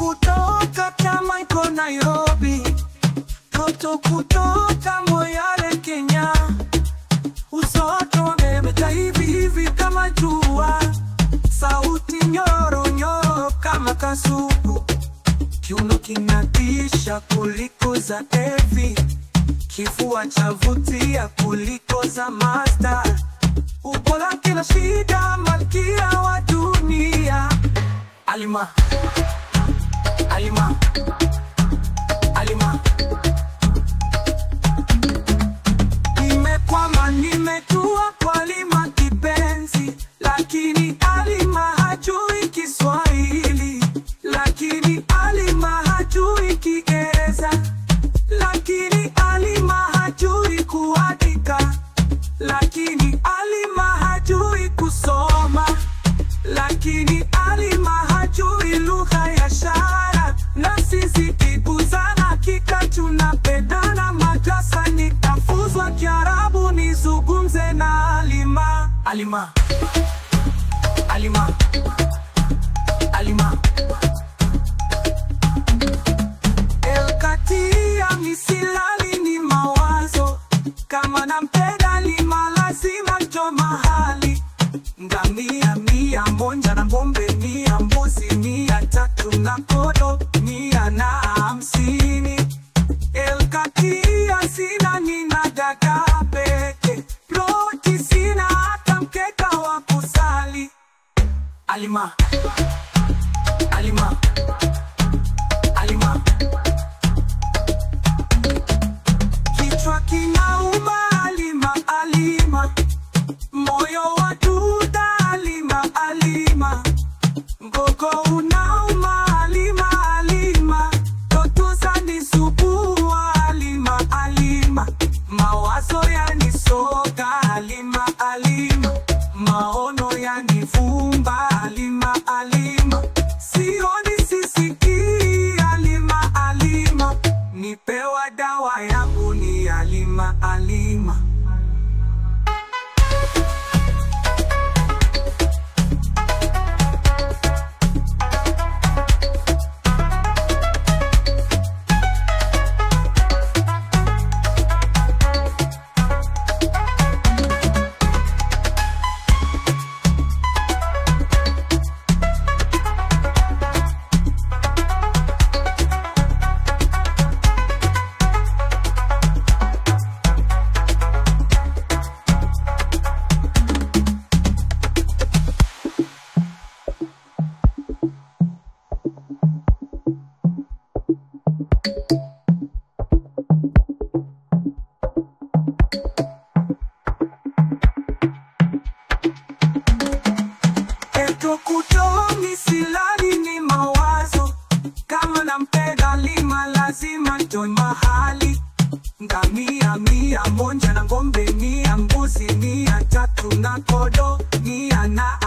kutoka Kamaiko Nairobi, toto kutoka Moyale Kenya. Uso wake wamemeta hivi hivi kama jua, sauti nyoro nyoro kama kasuku, kiuno kinatisha kuliko za Evi, kifua cha vutia kuliko za Mazda. Umbo lake la shida, malkia wa dunia. Halima, Halima, Halima. Nimekwama, nimetua kwa Halima kipenzi, lakini Halima hajui Kiswahili, lakini Halima hajui Kiingereza, lakini Halima hajui kuandika, lakini Halima hajui kusoma, lakini Halima hajui lugha ya ishara. Na sisi kikuzana, hakika tunapendana. Madrasa nitafuzwa Kiarabu, nizungumze na Halima. Halima, Halima, Halima. Elkatia misilali ni mawazo, kama nampenda Halima lazima njo mahali. Ngamia 100 na ng'ombe 100, mbuzi 300 na kondoo 150. Elkatia sina, nina dagaa peke, ploti sina, hata mkeka wa kusali. Halima, Halima, Halima. Kichwa kinauma Halima, Halima. Moyo wa duda Halima, Halima. Mgongo unauma Halima, Halima. Ndoto zanisumbua Halima, Halima. Mawazo yanisoga Halima, Halima. Maono yanivumba Halima, Halima. Sioni sisikii Halima, Halima. Nipewa dawa yangu ni Halima, Halima. Kutomi silali ni mawazo, kama nampenda Halima lazima njo mahali. Ngamia 100 na ng'ombe 100, mbuzi 300 na kondoo 150.